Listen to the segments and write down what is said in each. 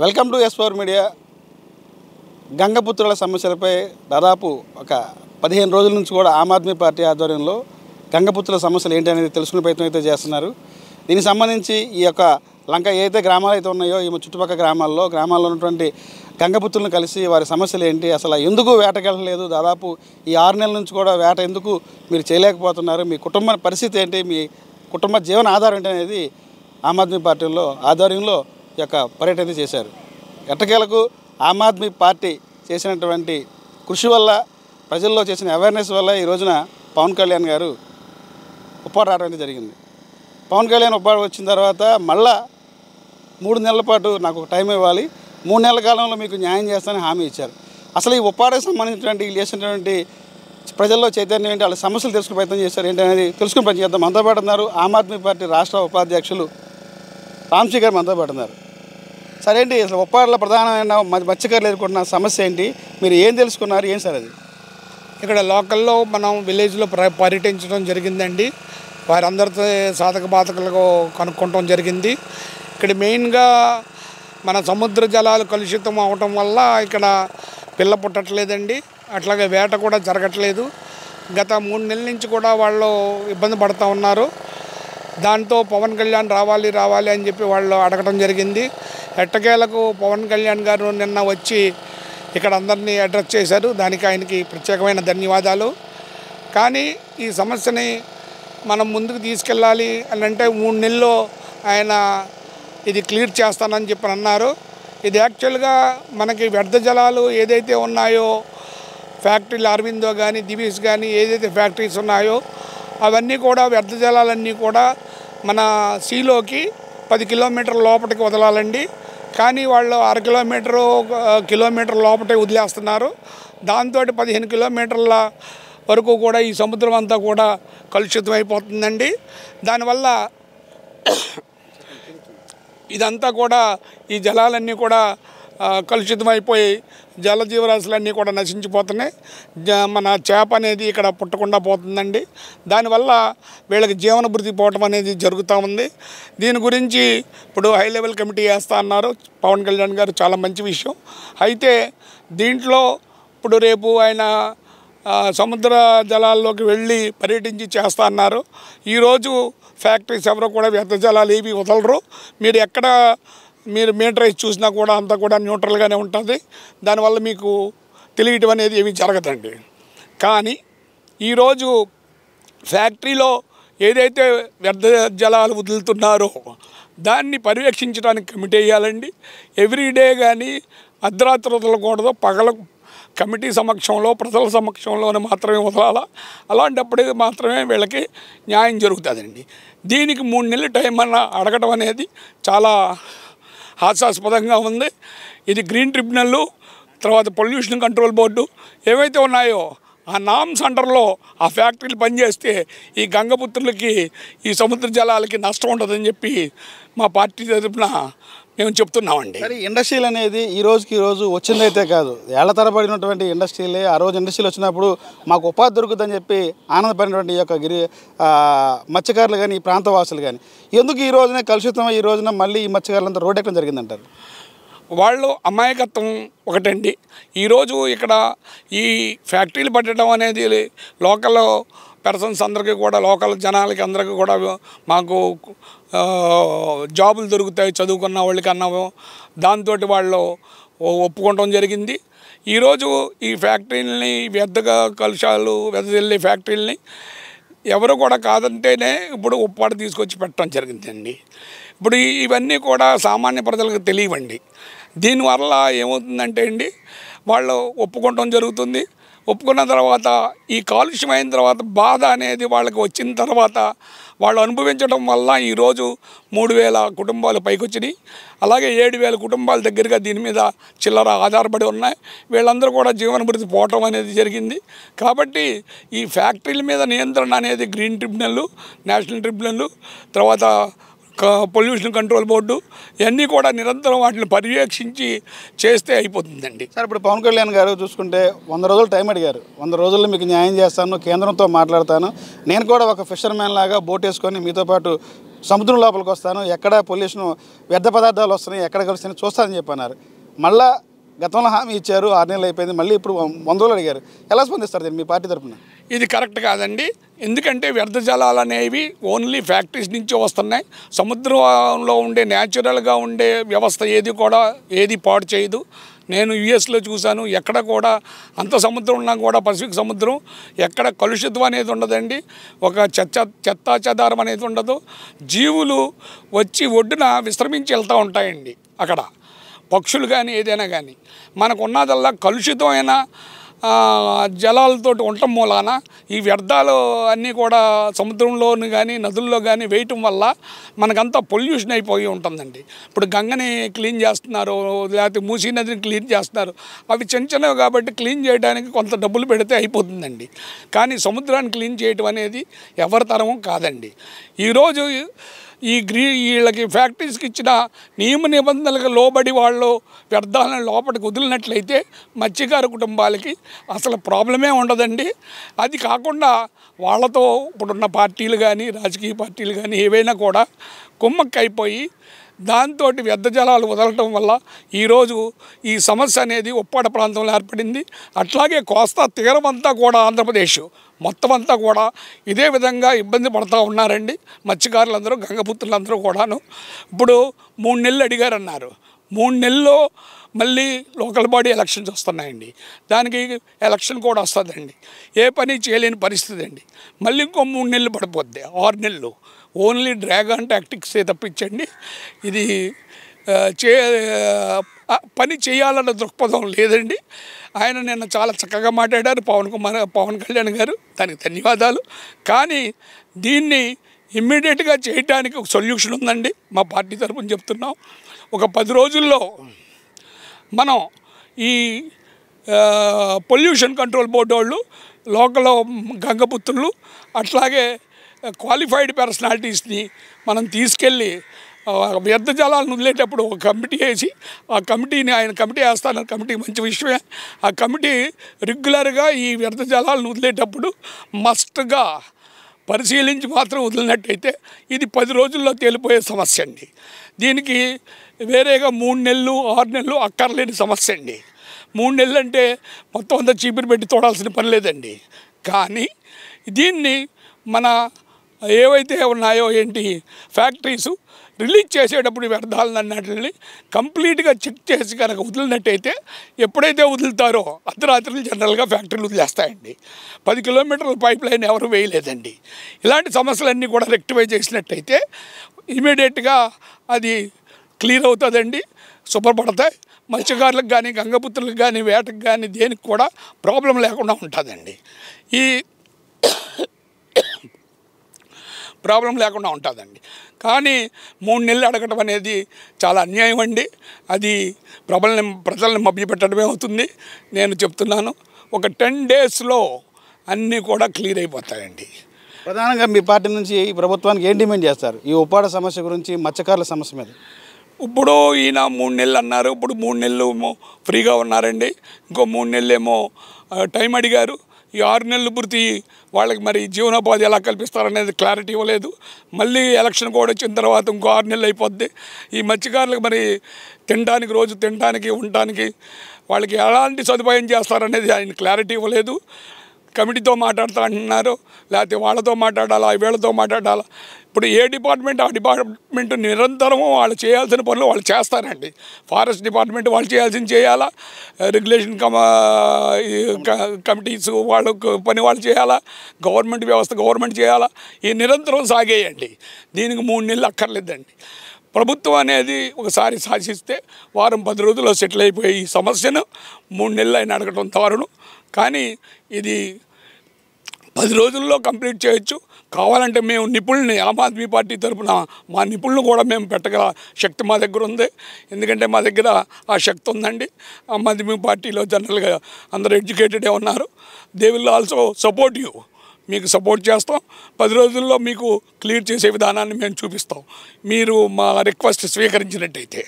Welcome to S4 media. గంగపుత్రుల సమస్యలపై దాదాపు ఒక 15 రోజుల నుంచి కూడా ఆమ్ ఆద్మీ పార్టీ ఆధ్వర్యంలో గంగపుత్రుల సమస్యలు ఏంటి అనేది తెలుసుకునే ప్రయత్నం అయితే చేస్తున్నారు. దీనికి సంబంధించి ఈ యొక్క లంక ఏదైతే గ్రామాలు అయితే ఉన్నాయో ఈ చుట్టుపక్కల గ్రామాల్లో ఉన్నటువంటి గంగపుత్రులను కలిసి వారి సమస్యలు ఏంటి, అసలు ఎందుకు వేటకెళ్ళలేదు, దాదాపు ఈ 6 నెలల నుంచి కూడా వేట ఎందుకు మీరు చేయలేకపోతున్నారు, మీ కుటుంబ పరిస్థితి ఏంటి, మీ కుటుంబ జీవన ఆధారం ఏంటి అనేది ఆమ్ ఆద్మీ పార్టీలో ఆధ్వర్యంలో ఈ యొక్క పర్యటన చేశారు. ఎట్టకేలకు ఆమ్ ఆద్మీ పార్టీ చేసినటువంటి కృషి వల్ల, ప్రజల్లో చేసిన అవేర్నెస్ వల్ల ఈ రోజున పవన్ కళ్యాణ్ గారు ఉప్పాడ రావడం అయితే జరిగింది. పవన్ కళ్యాణ్ ఉప్పాడ వచ్చిన తర్వాత మళ్ళా 3 నెలల పాటు నాకు ఒక టైం ఇవ్వాలి, 3 నెలల కాలంలో మీకు న్యాయం చేస్తానని హామీ ఇచ్చారు. అసలు ఈ ఉప్పాడకు సంబంధించినటువంటి చేసినటువంటి ప్రజల్లో చైతన్యం ఏంటి, వాళ్ళ సమస్యలు తెలుసుకునే ప్రయత్నం చేశారు ఏంటి అనేది తెలుసుకుని పని చేద్దాం. మనతో పాటు ఉన్నారు ఆమ్ ఆద్మీ పార్టీ రాష్ట్ర ఉపాధ్యక్షులు రామ్జీ గారు మనతో పాటు ఉన్నారు. సరే ఏంటి అసలు ఉప్పాడలో ప్రధానమైన మత్స్యకారులు ఎదుర్కొంటున్న సమస్య ఏంటి, మీరు ఏం తెలుసుకున్నారు, ఏం సార్ అది? ఇక్కడ లోకల్లో మనం విలేజ్లో పర్యటించడం జరిగిందండి. వారందరితో సాధక బాధకులకు కనుక్కోవటం జరిగింది. ఇక్కడ మెయిన్గా మన సముద్ర జలాలు కలుషితం అవటం వల్ల ఇక్కడ పిల్ల పుట్టట్లేదండి, అట్లాగే వేట కూడా జరగట్లేదు. గత 3 నెలల నుంచి కూడా వాళ్ళు ఇబ్బంది పడుతూ ఉన్నారు. దాంతో పవన్ కళ్యాణ్ రావాలి అని చెప్పి వాళ్ళు అడగటం జరిగింది. ఎట్టకేలకు పవన్ కళ్యాణ్ గారు నిన్న వచ్చి ఇక్కడ అందరినీ అడ్రస్ చేశారు. దానికి ఆయనకి ప్రత్యేకమైన ధన్యవాదాలు. కానీ ఈ సమస్యని మనం ముందుకు తీసుకెళ్ళాలి అని అంటే 3 నెలల్లో ఆయన ఇది క్లియర్ చేస్తానని చెప్పి అన్నారు. ఇది యాక్చువల్గా మనకి వ్యర్థ జలాలు ఏదైతే ఉన్నాయో, ఫ్యాక్టరీలు అరవిందో కానీ దివీస్ కానీ ఏదైతే ఫ్యాక్టరీస్ ఉన్నాయో అవన్నీ కూడా వ్యర్థ జలాలన్నీ కూడా మన సీలోకి 10 కిలోమీటర్ల లోపలికి వదలాలండి. కానీ వాళ్ళు 1/2 కిలోమీటర్ లోపటే వదిలేస్తున్నారు. దాంతో 15 కిలోమీటర్ల వరకు కూడా ఈ సముద్రం అంతా కూడా కలుషితం అయిపోతుందండి. దానివల్ల ఇదంతా కూడా ఈ జలాలన్నీ కూడా కలుషితమైపోయి జలజీవరాశులన్నీ కూడా నశించిపోతున్నాయి. మన చేప అనేది ఇక్కడ పుట్టకుండా పోతుందండి. దానివల్ల వీళ్ళకి జీవన భృతి పోవటం అనేది జరుగుతూ ఉంది. దీని గురించి ఇప్పుడు హై లెవెల్ కమిటీ వేస్తా అన్నారు పవన్ కళ్యాణ్ గారు, చాలా మంచి విషయం. అయితే దీంట్లో ఇప్పుడు రేపు ఆయన సముద్ర జలాల్లోకి వెళ్ళి పర్యటించి చేస్తా అన్నారు. ఈరోజు ఫ్యాక్టరీస్ ఎవరో కూడా వ్యర్థ జలాలు ఏవి వదలరు. మీరు మీటర్ వేసి చూసినా కూడా అంతా కూడా న్యూట్రల్గానే ఉంటుంది. దానివల్ల మీకు తెలియటం అనేది ఏమీ జరగదండి. కానీ ఈరోజు ఫ్యాక్టరీలో ఏదైతే వ్యర్థ జలాలు వదులుతున్నారో దాన్ని పర్యవేక్షించడానికి కమిటీ వేయాలండి. ఎవ్రీడే కానీ అర్ధరాత్రి వదలకూడదు, పగల కమిటీ సమక్షంలో ప్రజల సమక్షంలోనే మాత్రమే వదలాలా. అలాంటప్పుడు మాత్రమే వీళ్ళకి న్యాయం జరుగుతుందండి. దీనికి 3 నెలల టైం అన్న అడగడం అనేది చాలా హాస్యాస్పదంగా ఉంది. ఇది గ్రీన్ ట్రిబ్యునల్, తర్వాత పొల్యూషన్ కంట్రోల్ బోర్డు ఏవైతే ఉన్నాయో ఆ నామ్స్ అండర్లో ఆ ఫ్యాక్టరీలు పనిచేస్తే ఈ గంగపుత్రులకి, ఈ సముద్ర జలాలకి నష్టం ఉంటుందని చెప్పి మా పార్టీ తరఫున మేము చెప్తున్నామండి. సరే, ఇండస్ట్రీలు అనేది ఈ రోజు వచ్చిందైతే కాదు, ఏళ్ల తరబడినటువంటి ఇండస్ట్రీలే. ఆ రోజు ఇండస్ట్రీలు వచ్చినప్పుడు మాకు ఉపాధి దొరుకుతుందని చెప్పి ఆనందపడినటువంటి ఈ యొక్క మత్స్యకారులు కానీ, ఈ ప్రాంతవాసులు కానీ, ఎందుకు ఈ రోజునే కలుషితం, ఈ రోజున మళ్ళీ ఈ మత్స్యకారులంతా రోడ్ ఎక్కడం జరిగిందంటారు? వాళ్ళు అమాయకత్వం ఒకటండి. ఈరోజు ఇక్కడ ఈ ఫ్యాక్టరీలు పట్టడం అనేది లోకల్ పర్సన్స్ అందరికీ కూడా, లోకల్ జనాలకి అందరికీ కూడా మాకు జాబులు దొరుకుతాయి చదువుకున్న వాళ్ళకి అన్నాము. దాంతో వాళ్ళు ఒప్పుకోవడం జరిగింది. ఈరోజు ఈ ఫ్యాక్టరీలని వ్యర్థగా కలుషాలు వెదజల్లే ఫ్యాక్టరీలని ఎవరు కూడా కాదంటేనే ఇప్పుడు ఉప్పాడ తీసుకొచ్చి పెట్టడం జరిగిందండి. ఇప్పుడు ఇవన్నీ కూడా సామాన్య ప్రజలకు తెలియవండి. దీనివల్ల ఏమవుతుందంటే అండి, వాళ్ళు ఒప్పుకోవడం జరుగుతుంది. ఒప్పుకున్న తర్వాత ఈ కాలుష్యం అయిన తర్వాత బాధ అనేది వాళ్ళకి వచ్చిన తర్వాత వాళ్ళు అనుభవించడం వల్ల ఈరోజు 3000 కుటుంబాలు పైకొచ్చినాయి. అలాగే 7000 కుటుంబాల దగ్గరగా దీని మీద చిల్లర ఆధారపడి ఉన్నాయి. వీళ్ళందరూ కూడా జీవన భృతి పోవటం అనేది జరిగింది. కాబట్టి ఈ ఫ్యాక్టరీల మీద నియంత్రణ అనేది గ్రీన్ ట్రిబ్యునల్, నేషనల్ ట్రిబ్యునల్, తర్వాత పొల్యూషన్ కంట్రోల్ బోర్డు ఇవన్నీ కూడా నిరంతరం వాటిని పర్యవేక్షించి చేస్తే అయిపోతుందండి. సార్, ఇప్పుడు పవన్ కళ్యాణ్ గారు చూసుకుంటే 100 రోజులు టైం అడిగారు. 100 రోజుల్లో మీకు న్యాయం చేస్తాను, కేంద్రంతో మాట్లాడతాను, నేను కూడా ఒక ఫిషర్మ్యాన్ లాగా బోట్ వేసుకొని మీతో పాటు సముద్రం లోపలికి వస్తాను, ఎక్కడ పొల్యూషన్ వ్యర్థ పదార్థాలు వస్తున్నాయి, ఎక్కడ కలుస్తున్నాయి చూస్తానని చెప్పన్నారు. మళ్ళీ గతంలో హామీ ఇచ్చారు, 6 నెలలు అయిపోయింది, మళ్ళీ ఇప్పుడు 100 రోజులు అడిగారు. ఎలా స్పందిస్తారు దీన్ని మీ పార్టీ తరఫున? ఇది కరెక్ట్ కాదండి. ఎందుకంటే వ్యర్థ జలాలు అనేవి ఓన్లీ ఫ్యాక్టరీస్ నుంచి వస్తున్నాయి. సముద్రంలో ఉండే న్యాచురల్గా ఉండే వ్యవస్థ ఏది పాడు చేయదు. నేను యుఎస్లో చూశాను, ఎక్కడ కూడా అంత సముద్రం ఉన్నా కూడా పసిఫిక్ సముద్రం ఎక్కడ కలుషితం అనేది ఉండదండి. ఒక చెత్తా చెదారం అనేది ఉండదు. జీవులు వచ్చి ఒడ్డున విశ్రమించి వెళ్తూ ఉంటాయండి. అక్కడ పక్షులు కానీ ఏదైనా కానీ మనకు ఉన్నదల్లా కలుషితమైన జలాలతో ఉండటం మూలాన ఈ వ్యర్థాలు అన్నీ కూడా సముద్రంలోని కానీ నదుల్లో కానీ వేయటం వల్ల మనకంతా పొల్యూషన్ అయిపోయి ఉంటుందండి. ఇప్పుడు గంగని క్లీన్ చేస్తున్నారు, లేకపోతే మూసీ నదిని క్లీన్ చేస్తున్నారు. అవి చిన్నవి కాబట్టి క్లీన్ చేయడానికి కొంత డబ్బులు పెడితే అయిపోతుందండి. కానీ సముద్రాన్ని క్లీన్ చేయటం అనేది ఎవరి తరము కాదండి. ఈరోజు వీళ్ళకి ఫ్యాక్టరీస్కి ఇచ్చిన నియమ నిబంధనలకు లోబడి వాళ్ళు వ్యర్థాలను లోపలికి వదిలినట్లయితే మత్స్యకార కుటుంబాలకి అసలు ప్రాబ్లమే ఉండదండి. అది కాకుండా వాళ్ళతో ఇప్పుడున్న పార్టీలు కానీ రాజకీయ పార్టీలు కానీ ఏవైనా కూడా కుమ్మక్కైపోయి దాంతో వ్యర్థ జలాలు వదలటం వల్ల ఈరోజు ఈ సమస్య అనేది ఉప్పాడ ప్రాంతంలో ఏర్పడింది. అట్లాగే కోస్తా తీరమంతా కూడా ఆంధ్రప్రదేశ్ మొత్తం అంతా కూడా ఇదే విధంగా ఇబ్బంది పడుతూ ఉన్నారండి మత్స్యకారులందరూ, గంగపుత్రులందరూ కూడాను. ఇప్పుడు 3 నెలలు అడిగారన్నారు. 3 నెలల్లో మళ్ళీ లోకల్ బాడీ ఎలక్షన్స్ వస్తున్నాయండి. దానికి ఎలక్షన్ కూడా వస్తుందండి. ఏ పని చేయలేని పరిస్థితి అండి. మళ్ళీ ఇంకో 3 నెలలు పడిపోద్ది, 6 నెలలు. ఓన్లీ డ్రాగన్ టాక్టిక్సే తప్పించండి. ఇది పని చేయాలన్న దృక్పథం లేదండి. ఆయన నిన్న చాలా చక్కగా మాట్లాడారు పవన్ కళ్యాణ్ గారు, దానికి ధన్యవాదాలు. కానీ దీన్ని ఇమ్మీడియట్గా చేయడానికి ఒక సొల్యూషన్ ఉందండి. మా పార్టీ తరఫున చెప్తున్నాం. ఒక 10 రోజుల్లో మనం ఈ పొల్యూషన్ కంట్రోల్ బోర్డు వాళ్ళు, లోకల్ గంగపుత్రులు, అట్లాగే క్వాలిఫైడ్ పర్సనాలిటీస్ని మనం తీసుకెళ్ళి వ్యర్థ జలాలను వదిలేటప్పుడు ఒక కమిటీ వేసి ఆ కమిటీని ఆయన కమిటీ వేస్తాను. కమిటీ మంచి విషయమే. ఆ కమిటీ రెగ్యులర్గా ఈ వ్యర్థ జలాలను వదిలేటప్పుడు మస్ట్గా పరిశీలించి మాత్రం వదిలినట్టయితే ఇది 10 రోజుల్లో తేలిపోయే సమస్య అండి. దీనికి వేరేగా 3 నెలలు 6 నెలలు అక్కర్లేని సమస్య అండి. 3 నెలలు అంటే మొత్తం అంతా చీపురు పెట్టి తోడాల్సిన పని లేదండి. కానీ దీన్ని మన ఏవైతే ఉన్నాయో ఫ్యాక్టరీసు రిలీజ్ చేసేటప్పుడు వ్యర్థాలను అన్నట్లని కంప్లీట్గా చెక్ చేసి కనుక వదిలినట్టయితే ఎప్పుడైతే వదులుతారో అర్ధరాత్రులు జనరల్గా ఫ్యాక్టరీలు వదిలేస్తాయండి. 10 కిలోమీటర్ల పైప్ లైన్ ఎవరు వేయలేదండి. ఇలాంటి సమస్యలన్నీ కూడా రెక్టిఫై చేసినట్టయితే ఇమీడియట్గా అది క్లియర్ అవుతుందండి, శుభ్రపడతాయి. మత్స్యకారులకు కానీ గంగపుత్రులకు కానీ వేటకు కానీ దేనికి కూడా ప్రాబ్లం లేకుండా ఉంటుందండి. ఈ ప్రాబ్లం లేకుండా ఉంటుందండి. కానీ 3 నెలలు అడగటం అనేది చాలా అన్యాయం అండి. అది ప్రజల్ని మభ్యపెట్టడమే అవుతుంది. నేను చెప్తున్నాను, ఒక 10 డేస్లో అన్నీ కూడా క్లియర్ అయిపోతాయండి. ప్రధానంగా మీ పార్టీ నుంచి ఈ ప్రభుత్వానికి ఏం డిమాండ్ చేస్తారు ఈ ఉప్పాడ సమస్య గురించి, మత్స్యకారుల సమస్య మీద? ఇప్పుడు ఈయన 3 నెలలు అన్నారు. ఇప్పుడు 3 నెలలు ఏమో ఫ్రీగా ఉన్నారండి. ఇంకో 3 నెలలు ఏమో టైం అడిగారు. ఈ 6 నెలలు పూర్తి వాళ్ళకి మరి జీవనోపాధి ఎలా కల్పిస్తారనేది క్లారిటీ ఇవ్వలేదు. మళ్ళీ ఎలక్షన్ కూడా వచ్చిన తర్వాత ఇంకో 6 నెలలు అయిపోద్ది. ఈ మత్స్యకారులకు మరి తినడానికి, రోజు తినడానికి, ఉండటానికి వాళ్ళకి ఎలాంటి సదుపాయం చేస్తారనేది ఆయన క్లారిటీ ఇవ్వలేదు. కమిటీతో మాట్లాడుతూ అంటున్నారు, లేకపోతే వాళ్ళతో మాట్లాడాలా, వీళ్ళతో మాట్లాడాలా. ఇప్పుడు ఏ డిపార్ట్మెంట్ ఆ డిపార్ట్మెంట్ నిరంతరము వాళ్ళు చేయాల్సిన పనులు వాళ్ళు చేస్తారండి. ఫారెస్ట్ డిపార్ట్మెంట్ వాళ్ళు చేయాల్సింది చేయాలా, రెగ్యులేషన్ కమిటీస్ వాళ్ళకు పని వాళ్ళు చేయాలా, గవర్నమెంట్ వ్యవస్థ గవర్నమెంట్ చేయాలా. ఈ నిరంతరం సాగేయండి. దీనికి 3 నెలలు అక్కర్లేదండి. ప్రభుత్వం అనేది ఒకసారి శాసిస్తే 10 రోజుల్లో సెటిల్ అయిపోయి ఈ సమస్యను 3 నెలలు అయినా అడగటం దారుణం. కానీ ఇది 10 రోజుల్లో కంప్లీట్ చేయొచ్చు. కావాలంటే మేము నిపుణుల్ని, ఆమ్ ఆద్మీ పార్టీ తరఫున మా నిపుణులు కూడా మేము పెట్టగల శక్తి మా దగ్గర ఉంది. ఎందుకంటే మా దగ్గర ఆ శక్తి ఉందండి. ఆమ్ ఆద్మీ పార్టీలో జనరల్గా అందరూ ఎడ్యుకేటెడే ఉన్నారు. They will also support you. మీకు సపోర్ట్ చేస్తాం. 10 రోజుల్లో మీకు క్లియర్ చేసే విధానాన్ని మేము చూపిస్తాం, మీరు మా రిక్వెస్ట్ స్వీకరించినట్టయితే.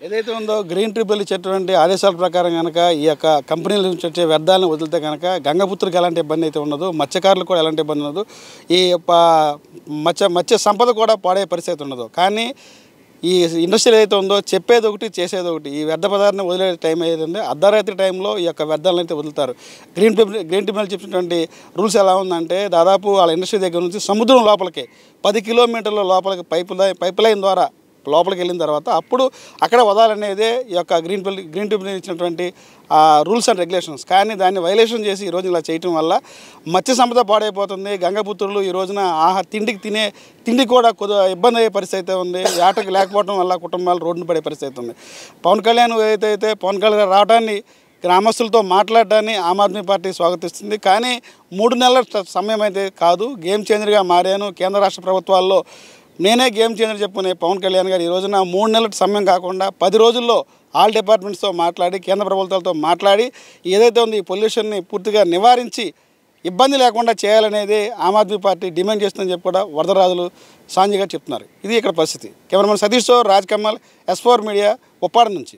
ఏదైతే ఉందో గ్రీన్ ట్రిబ్యునల్ ఇచ్చేటువంటి ఆదేశాల ప్రకారం కనుక ఈ యొక్క కంపెనీల నుంచి వచ్చే వ్యర్థాలను వదిలితే కనుక గంగపుత్రులకు ఎలాంటి ఇబ్బంది అయితే ఉండదు, మత్స్యకారులకు కూడా ఎలాంటి ఇబ్బంది ఉండదు, ఈ మత్స్య సంపద కూడా పాడే పరిస్థితి ఉండదు. కానీ ఈ ఇండస్ట్రీ ఏదైతే ఉందో చెప్పేది ఒకటి చేసేది ఒకటి. ఈ వ్యర్థ పదార్థాన్ని వదిలే టైం ఏదైతే అర్ధరాత్రి టైంలో ఈ యొక్క వ్యర్థాలను అయితే వదులుతారు. గ్రీన్ ట్రిబ్యునల్ చెప్పినటువంటి రూల్స్ ఎలా ఉందంటే దాదాపు వాళ్ళ ఇండస్ట్రీ దగ్గర నుంచి సముద్రం లోపలికి 10 కిలోమీటర్ల లోపలికి పైప్ లైన్ ద్వారా లోపలికి వెళ్ళిన తర్వాత అప్పుడు అక్కడ వదాలనేదే ఈ యొక్క గ్రీన్ ట్రిబ్యునల్ ఇచ్చినటువంటి రూల్స్ అండ్ రెగ్యులేషన్స్. కానీ దాన్ని వైలేషన్ చేసి ఈరోజు ఇలా చేయటం వల్ల మత్స్య సంపద పాడైపోతుంది. గంగపుత్రులు ఈ రోజున తిండి కూడా కొద్దిగా ఇబ్బంది అయ్యే పరిస్థితి అయితే ఉంది. ఆటకి లేకపోవడం వల్ల కుటుంబాలు రోడ్డున పడే పరిస్థితి ఉంది. పవన్ కళ్యాణ్ ఏదైతే పవన్ కళ్యాణ్ రావడాన్ని గ్రామస్తులతో మాట్లాడడాన్ని ఆమ్ ఆద్మీ పార్టీ స్వాగతిస్తుంది. కానీ 3 నెలల సమయం అయితే కాదు, గేమ్ చేంజర్గా మారాను, కేంద్ర రాష్ట్ర ప్రభుత్వాల్లో నేనే గేమ్ చేంజర్ చెప్పుకునే పవన్ కళ్యాణ్ గారు ఈ రోజున 3 నెలల సమయం కాకుండా 10 రోజుల్లో ఆల్ డిపార్ట్మెంట్స్తో మాట్లాడి కేంద్ర ప్రభుత్వాలతో మాట్లాడి ఏదైతే ఉంది ఈ పొల్యూషన్ని పూర్తిగా నివారించి ఇబ్బంది లేకుండా చేయాలనేది ఆమ్ ఆద్మీ పార్టీ డిమాండ్ చేస్తుందని చెప్పి కూడా వరదరాజులు సాంజీ గారు చెప్తున్నారు. ఇది ఇక్కడ పరిస్థితి. కెమెరామెన్ సతీష్తో రాజ్ కమల్, S4 మీడియా, ఉప్పాడ నుంచి.